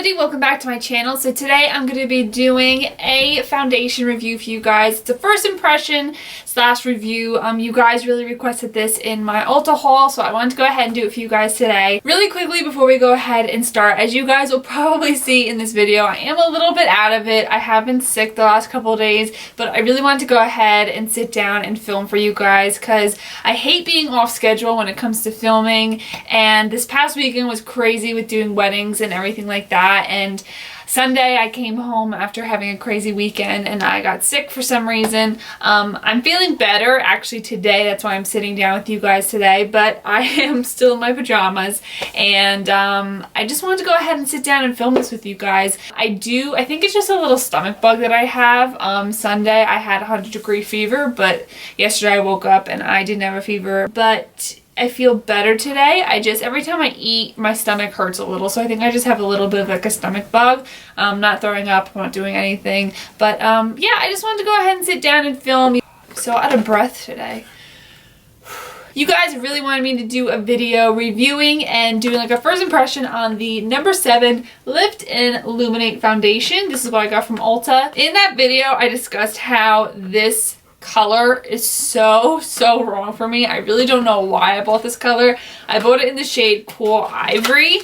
everybody, welcome back to my channel. So today I'm going to be doing a foundation review for you guys. It's a first impression slash review. You guys really requested this in my Ulta haul, so I wanted to go ahead and do it for you guys today. Really quickly before we go ahead and start, as you guys will probably see in this video, I am a little bit out of it. I have been sick the last couple of days, but I really wanted to go ahead and sit down and film for you guys because I hate being off schedule when it comes to filming, and this past weekend was crazy with doing weddings and everything like that. And Sunday I came home after having a crazy weekend and I got sick for some reason. I'm feeling better actually today, that's why I'm sitting down with you guys today, but I am still in my pajamas, and I just wanted to go ahead and sit down and film this with you guys. I think it's just a little stomach bug that I have. Sunday I had 100-degree fever, but yesterday I woke up and I didn't have a fever, but I feel better today. Every time I eat, my stomach hurts a little, so I think I just have a little bit of like a stomach bug. I'm not throwing up, I'm not doing anything, but yeah, I just wanted to go ahead and sit down and film. So out of breath today. You guys really wanted me to do a video reviewing and doing like a first impression on the No7 Lift and Luminate foundation. This is what I got from Ulta. In that video, I discussed how this color is so wrong for me. I really don't know why I bought this color. I bought it in the shade Cool Ivory,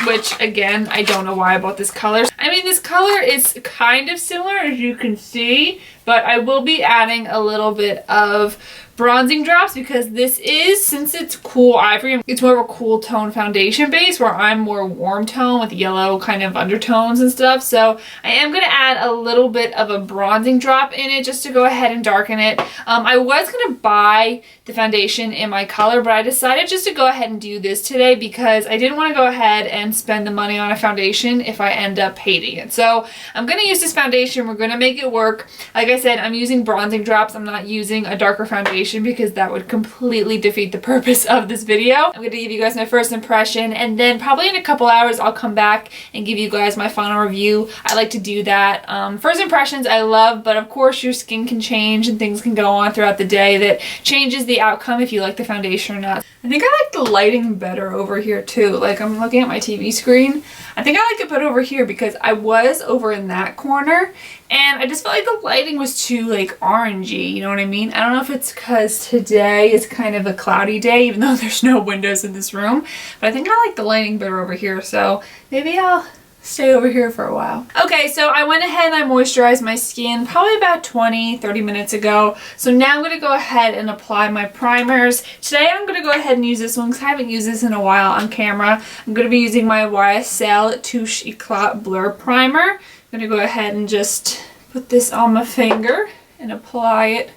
which again, I don't know why I bought this color. I mean, this color is kind of similar as you can see, but I will be adding a little bit of bronzing drops because this is, since it's Cool Ivory, it's more of a cool tone foundation base where I'm more warm tone with yellow kind of undertones and stuff. So I am going to add a little bit of a bronzing drop in it just to go ahead and darken it. I was going to buy the foundation in my color, but I decided just to go ahead and do this today because I didn't want to go ahead and spend the money on a foundation if I end up hating it. So I'm going to use this foundation. We're going to make it work. Like I said, I'm using bronzing drops. I'm not using a darker foundation because that would completely defeat the purpose of this video. I'm going to give you guys my first impression, and then probably in a couple hours I'll come back and give you guys my final review. I like to do that. First impressions I love, but of course your skin can change and things can go on throughout the day that changes the outcome if you like the foundation or not. I think I like the lighting better over here too. Like, I'm looking at my TV screen. I think I like it better over here because I was over in that corner and I just felt like the lighting was too like orangey, you know what I mean? I don't know if it's because today is kind of a cloudy day even though there's no windows in this room, but I think I like the lighting better over here, so maybe I'll stay over here for a while. Okay, so I went ahead and I moisturized my skin probably about 20-30 minutes ago. So now I'm going to go ahead and apply my primers. Today I'm going to go ahead and use this one because I haven't used this in a while on camera. I'm going to be using my YSL Touche Eclat Blur Primer. I'm going to go ahead and just put this on my finger and apply it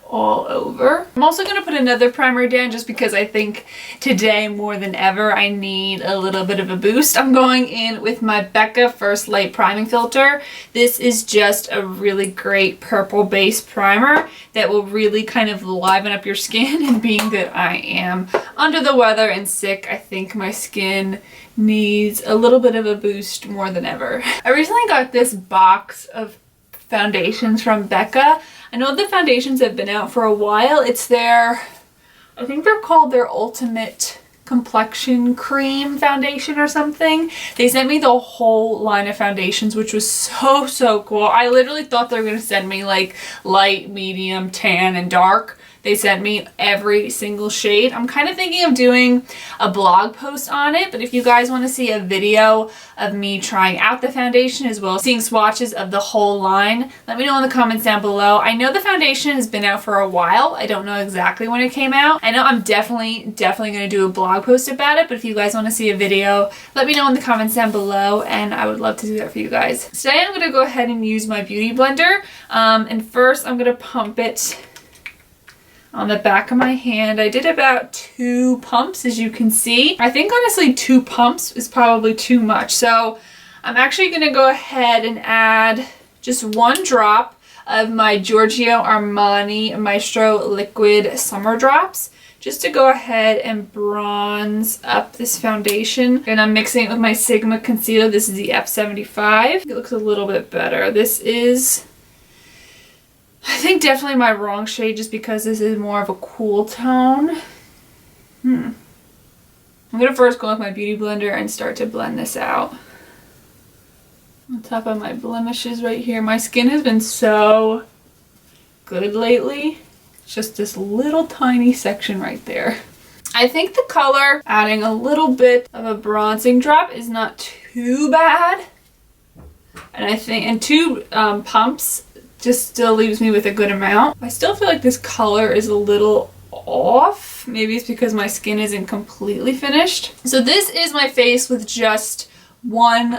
all over. I'm also going to put another primer down just because I think today more than ever I need a little bit of a boost. I'm going in with my Becca First Light Priming Filter. This is just a really great purple base primer that will really kind of liven up your skin, and being that I am under the weather and sick, I think my skin needs a little bit of a boost more than ever. I recently got this box of foundations from Becca. I know the foundations have been out for a while. It's their, I think they're called their Ultimate Complexion Cream Foundation or something. They sent me the whole line of foundations, which was so cool. I literally thought they were going to send me like light, medium, tan, and dark. They sent me every single shade. I'm kind of thinking of doing a blog post on it, but if you guys want to see a video of me trying out the foundation as well as seeing swatches of the whole line, let me know in the comments down below. I know the foundation has been out for a while. I don't know exactly when it came out. I know I'm definitely going to do a blog post about it, but if you guys want to see a video, let me know in the comments down below, and I would love to do that for you guys. Today I'm going to go ahead and use my beauty blender, and first I'm going to pump it on the back of my hand. I did about 2 pumps, as you can see. I think honestly 2 pumps is probably too much. So I'm actually going to go ahead and add just 1 drop of my Giorgio Armani Maestro Liquid Summer Drops just to go ahead and bronze up this foundation. And I'm mixing it with my Sigma concealer. This is the F75. It looks a little bit better. This is, I think, definitely my wrong shade just because this is more of a cool tone. I'm gonna first go with my beauty blender and start to blend this out. On top of my blemishes right here. My skin has been so good lately. It's just this little tiny section right there. I think the color, adding a little bit of a bronzing drop is not too bad. And I think, and 2 pumps just still leaves me with a good amount. I still feel like this color is a little off. Maybe it's because my skin isn't completely finished. So this is my face with just one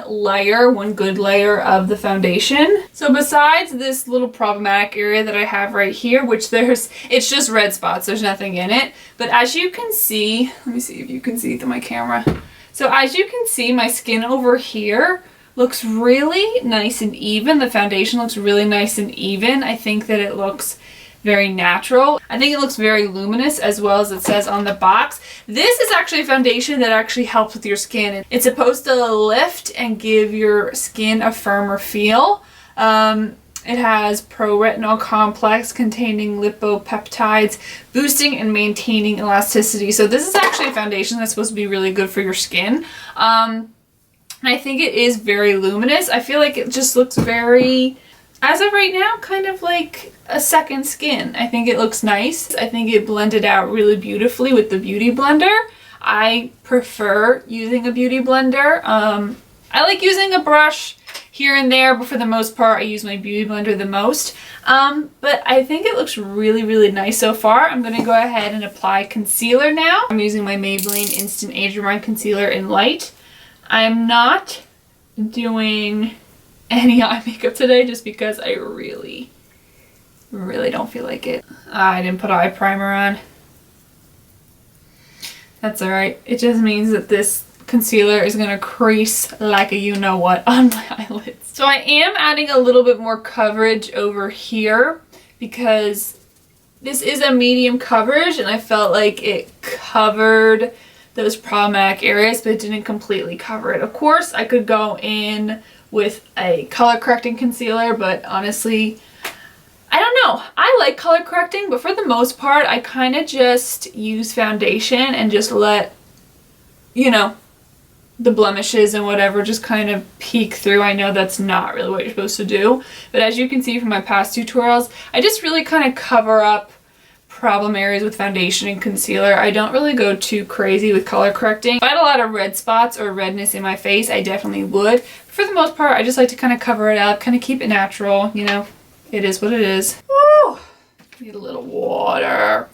good layer of the foundation. So besides this little problematic area that I have right here, which it's just red spots, there's nothing in it. But as you can see, let me see if you can see through my camera. So as you can see, my skin over here looks really nice and even. The foundation looks really nice and even. I think that it looks very natural. I think it looks very luminous, as well as it says on the box. This is actually a foundation that actually helps with your skin. It's supposed to lift and give your skin a firmer feel. It has pro-retinol complex containing lipopeptides, boosting and maintaining elasticity. So this is actually a foundation that's supposed to be really good for your skin. And I think it is very luminous. I feel like it just looks very, as of right now, kind of like a second skin. I think it looks nice. I think it blended out really beautifully with the beauty blender. I prefer using a beauty blender. I like using a brush here and there, but for the most part I use my beauty blender the most. But I think it looks really, really nice so far. I'm going to go ahead and apply concealer now. I'm using my Maybelline Instant Age Rewind Concealer in Light. I'm not doing any eye makeup today just because I really don't feel like it. I didn't put eye primer on. That's alright. It just means that this concealer is going to crease like a you-know-what on my eyelids. So I am adding a little bit more coverage over here because this is a medium coverage and I felt like it covered those problematic areas, but it didn't completely cover it. Of course, I could go in with a color correcting concealer, but honestly, I don't know. I like color correcting, but for the most part, I kind of just use foundation and just let, you know, the blemishes and whatever just kind of peek through. I know that's not really what you're supposed to do, but as you can see from my past tutorials, I just really kind of cover up problem areas with foundation and concealer. I don't really go too crazy with color correcting. If I had a lot of red spots or redness in my face, I definitely would. For the most part, I just like to kind of cover it up, kind of keep it natural, you know. It is what it is. Woo! Need a little water.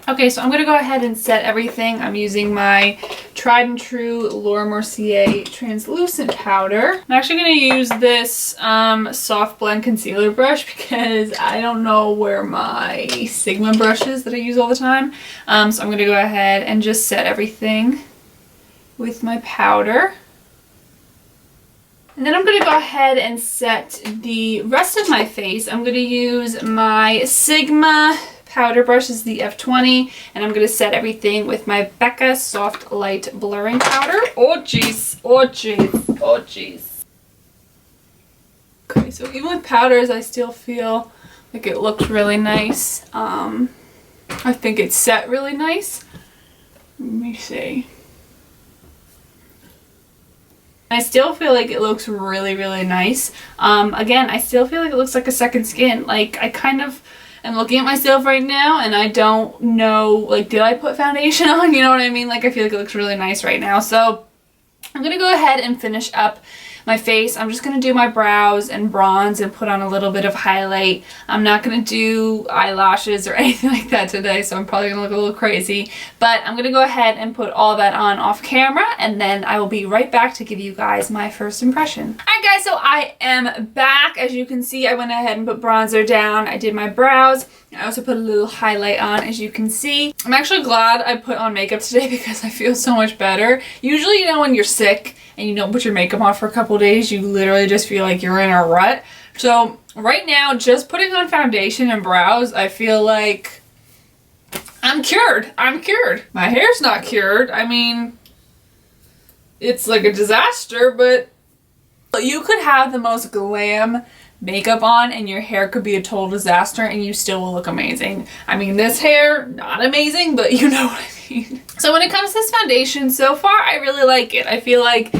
Okay, so I'm going to go ahead and set everything. I'm using my tried and true Laura Mercier translucent powder. I'm actually going to use this soft blend concealer brush because I don't know where my Sigma brush is that I use all the time. So I'm going to go ahead and just set everything with my powder. And then I'm going to go ahead and set the rest of my face. I'm going to use my Sigma powder brush, is the F20, and I'm going to set everything with my Becca Soft Light Blurring Powder. Oh jeez, oh jeez, oh jeez. Okay, so even with powders, I still feel like it looks really nice. I think it's set really nice. Let me see. I still feel like it looks really, really nice. Again, I still feel like it looks like a second skin. Like, I kind of am looking at myself right now and I don't know, like, did I put foundation on? You know what I mean? Like, I feel like it looks really nice right now. So I'm going to go ahead and finish up my face. I'm just going to do my brows and bronze and put on a little bit of highlight. I'm not going to do eyelashes or anything like that today, so I'm probably going to look a little crazy. But I'm going to go ahead and put all that on off camera, and then I will be right back to give you guys my first impression. Alright guys, so I am back. As you can see, I went ahead and put bronzer down. I did my brows. I also put a little highlight on, as you can see. I'm actually glad I put on makeup today because I feel so much better. Usually, you know, when you're sick and you don't put your makeup on for a couple days, you literally just feel like you're in a rut. So right now, just putting on foundation and brows, I feel like I'm cured. I'm cured. My hair's not cured. I mean, it's like a disaster, but you could have the most glam makeup on and your hair could be a total disaster and you still will look amazing. I mean, this hair, not amazing, but you know what I mean. screen. So when it comes to this foundation, so far I really like it. I feel like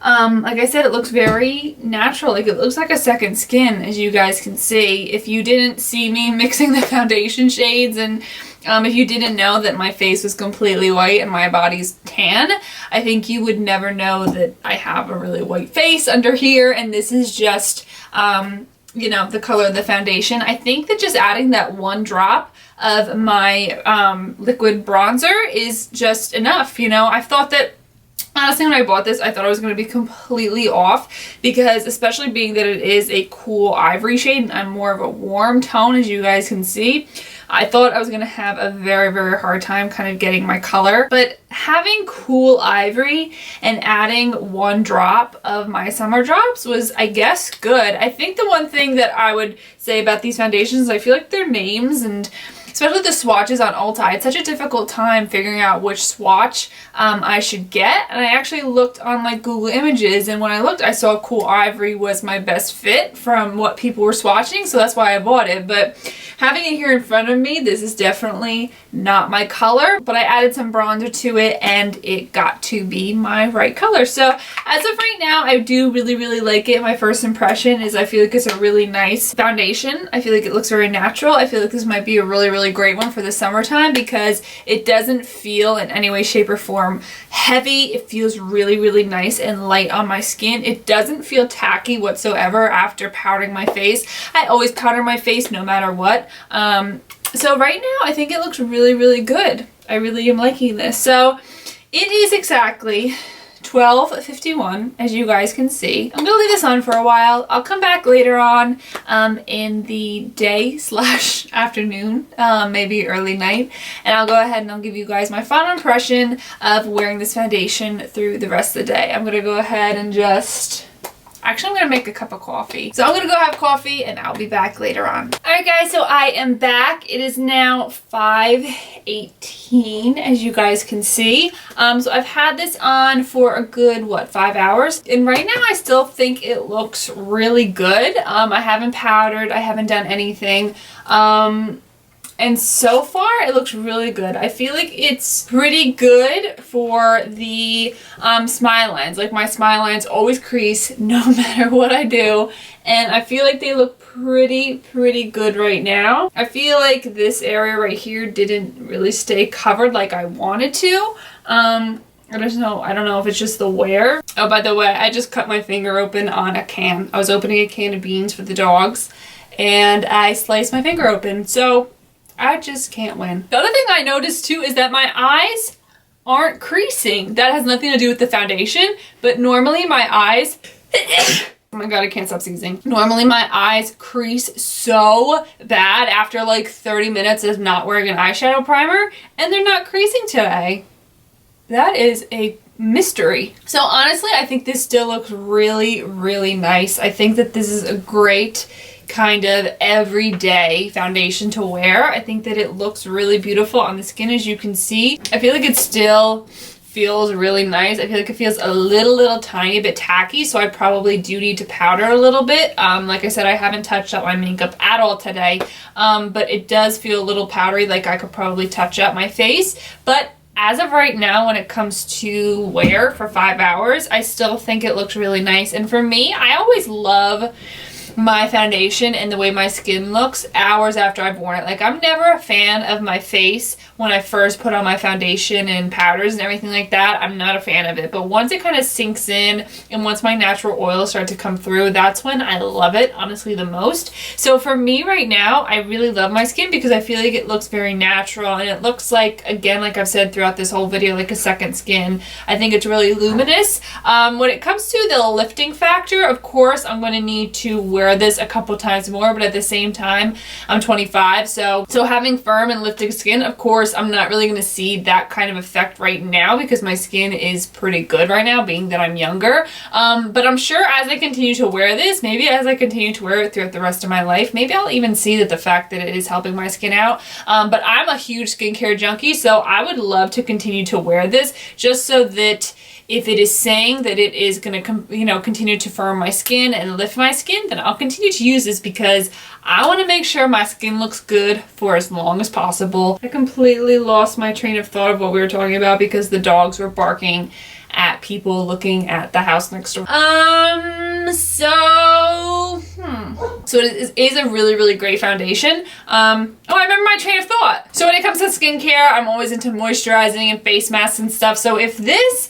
I said, it looks very natural. Like, it looks like a second skin, as you guys can see. If you didn't see me mixing the foundation shades, and if you didn't know that my face was completely white and my body's tan, I think you would never know that I have a really white face under here, and this is just, you know, the color of the foundation. I think that just adding that one drop of my liquid bronzer is just enough. You know, I thought that, honestly, when I bought this, I thought I was going to be completely off, because especially being that it is a cool ivory shade and I'm more of a warm tone, as you guys can see, I thought I was going to have a very, very hard time kind of getting my color. But having cool ivory and adding one drop of my summer drops was, I guess, good. I think the one thing that I would say about these foundations, I feel like their names, and especially the swatches on Ulta, I had such a difficult time figuring out which swatch I should get. And I actually looked on like Google Images, and when I looked, I saw cool ivory was my best fit from what people were swatching, so that's why I bought it. But having it here in front of me, this is definitely not my color, but I added some bronzer to it and it got to be my right color. So as of right now, I do really, really like it. My first impression is I feel like it's a really nice foundation. I feel like it looks very natural. I feel like this might be a really, really great one for the summertime, because it doesn't feel in any way, shape, or form heavy. It feels really, really nice and light on my skin. It doesn't feel tacky whatsoever after powdering my face. I always powder my face no matter what. So right now I think it looks really, really good. I really am liking this. So it is exactly 12:51, as you guys can see. I'm gonna leave this on for a while. I'll come back later on in the day / afternoon, maybe early night, and I'll go ahead and I'll give you guys my final impression of wearing this foundation through the rest of the day. I'm gonna go ahead and just... Actually, I'm going to make a cup of coffee. So I'm going to go have coffee and I'll be back later on. Alright guys, so I am back. It is now 5:18, as you guys can see. So I've had this on for a good, what, 5 hours? And right now I still think it looks really good. I haven't powdered. I haven't done anything. And so far, it looks really good. I feel like it's pretty good for the smile lines. Like, my smile lines always crease no matter what I do. And I feel like they look pretty good right now. I feel like this area right here didn't really stay covered like I wanted to. I don't know if it's just the wear. Oh, by the way, I just cut my finger open on a can. I was opening a can of beans for the dogs, and I sliced my finger open. So I just can't win. The other thing I noticed too is that my eyes aren't creasing. That has nothing to do with the foundation, but normally my eyes... Oh my god, I can't stop sneezing. Normally my eyes crease so bad after like 30 minutes of not wearing an eyeshadow primer, and they're not creasing today. That is a mystery. So honestly, I think this still looks really, really nice. I think that this is a great kind of everyday foundation to wear. I think that it looks really beautiful on the skin, as you can see. I feel like it still feels really nice. I feel like it feels a little tiny bit tacky, so I probably do need to powder a little bit. Like I said, I haven't touched up my makeup at all today, but it does feel a little powdery, like I could probably touch up my face. But as of right now, when it comes to wear for 5 hours, I still think it looks really nice. And for me, I always love my foundation and the way my skin looks hours after I've worn it. Like, I'm never a fan of my face when I first put on my foundation and powders and everything like that. I'm not a fan of it. But once it kind of sinks in and once my natural oils start to come through, that's when I love it, honestly, the most. So for me right now, I really love my skin because I feel like it looks very natural, and it looks like, again, like I've said throughout this whole video, like a second skin. I think it's really luminous. When it comes to the lifting factor, of course, I'm going to need to wear this a couple times more, but at the same time, I'm 25, so having firm and lifting skin, of course, I'm not really going to see that kind of effect right now because my skin is pretty good right now, being that I'm younger. But I'm sure as I continue to wear this, maybe as I continue to wear it throughout the rest of my life, maybe I'll even see that the fact that it is helping my skin out. But I'm a huge skincare junkie, so I would love to continue to wear this just so that if it is saying that it is going to, you know, continue to firm my skin and lift my skin, then I'll continue to use this because I want to make sure my skin looks good for as long as possible. I completely lost my train of thought of what we were talking about because the dogs were barking at people looking at the house next door. So it is a really, really great foundation. I remember my train of thought. So when it comes to skincare, I'm always into moisturizing and face masks and stuff. So if this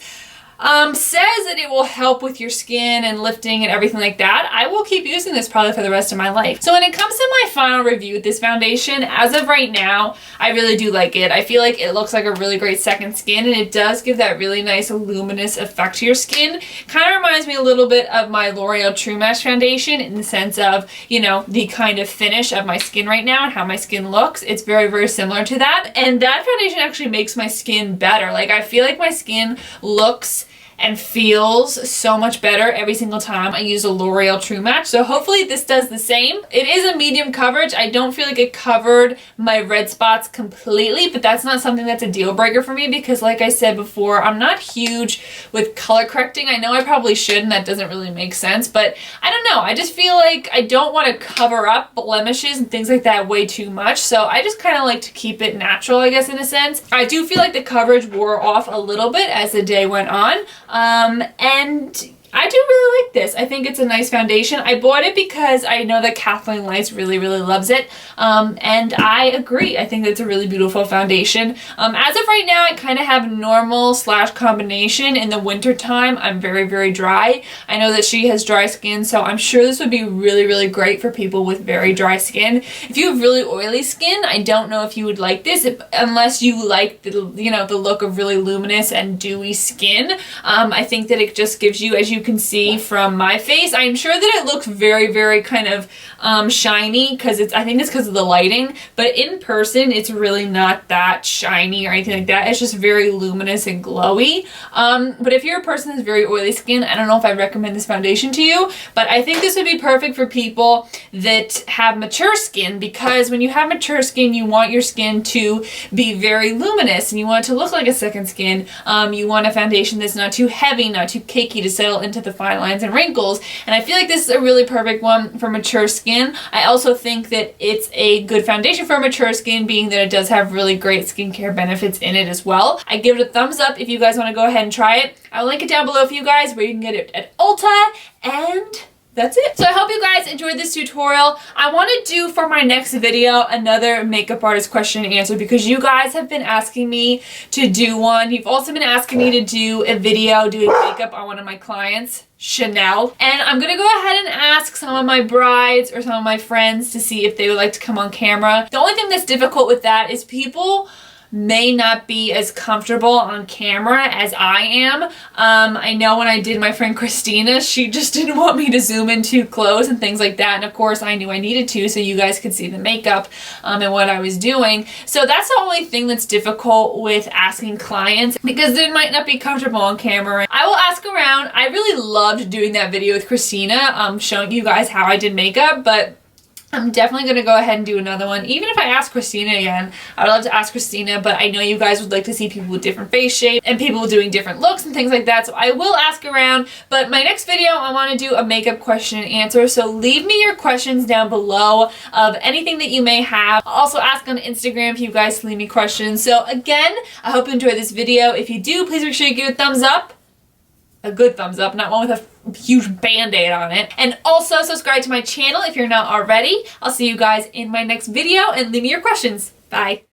says that it will help with your skin and lifting and everything like that, I will keep using this probably for the rest of my life. So when it comes to my final review with this foundation, as of right now, I really do like it. I feel like it looks like a really great second skin, and it does give that really nice luminous effect to your skin. Kind of reminds me a little bit of my L'Oreal True Match foundation in the sense of, you know, the kind of finish of my skin right now and how my skin looks. It's very, very similar to that. And that foundation actually makes my skin better. Like, I feel like my skin looks and feels so much better every single time I use a L'Oreal True Match. So hopefully this does the same. It is a medium coverage. I don't feel like it covered my red spots completely, but that's not something that's a deal breaker for me because, like I said before, I'm not huge with color correcting. I know I probably should, and that doesn't really make sense, but I don't know. I just feel like I don't want to cover up blemishes and things like that way too much. So I just kind of like to keep it natural, I guess, in a sense. I do feel like the coverage wore off a little bit as the day went on. And I do really like this. I think it's a nice foundation. I bought it because I know that Kathleen Lights really, really loves it. And I agree. I think it's a really beautiful foundation. As of right now, I kind of have normal / combination. In the winter time, I'm very, very dry. I know that she has dry skin, so I'm sure this would be really, really great for people with very dry skin. If you have really oily skin, I don't know if you would like this unless you like the, you know, the look of really luminous and dewy skin. I think that it just gives you, as you can see from my face, I'm sure that it looks very, very kind of shiny because I think it's because of the lighting, but in person it's really not that shiny or anything like that. It's just very luminous and glowy. But if you're a person with very oily skin, I don't know if I'd recommend this foundation to you, but I think this would be perfect for people that have mature skin, because when you have mature skin, you want your skin to be very luminous and you want it to look like a second skin. You want a foundation that's not too heavy, not too cakey to settle into the fine lines and wrinkles, and I feel like this is a really perfect one for mature skin. I also think that it's a good foundation for mature skin, being that it does have really great skincare benefits in it as well. I give it a thumbs up if you guys want to go ahead and try it. I'll link it down below for you guys where you can get it at Ulta, and that's it. So I hope you guys enjoyed this tutorial. I want to do for my next video another makeup artist question and answer because you guys have been asking me to do one. You've also been asking me to do a video doing makeup on one of my clients, Chanel. And I'm gonna go ahead and ask some of my brides or some of my friends to see if they would like to come on camera. The only thing that's difficult with that is people may not be as comfortable on camera as I am. I know when I did my friend Christina, she just didn't want me to zoom in too close and things like that. And of course I knew I needed to so you guys could see the makeup and what I was doing. So that's the only thing that's difficult with asking clients, because they might not be comfortable on camera. I will ask around. I really loved doing that video with Christina, showing you guys how I did makeup, but I'm definitely going to go ahead and do another one. Even if I ask Christina again, I would love to ask Christina, but I know you guys would like to see people with different face shapes and people doing different looks and things like that, so I will ask around. But my next video, I want to do a makeup question and answer, so leave me your questions down below of anything that you may have. I'll also ask on Instagram if you guys leave me questions. So again, I hope you enjoyed this video. If you do, please make sure you give it a thumbs up. A good thumbs up, not one with a huge band-aid on it. And also subscribe to my channel if you're not already. I'll see you guys in my next video, and leave me your questions. Bye.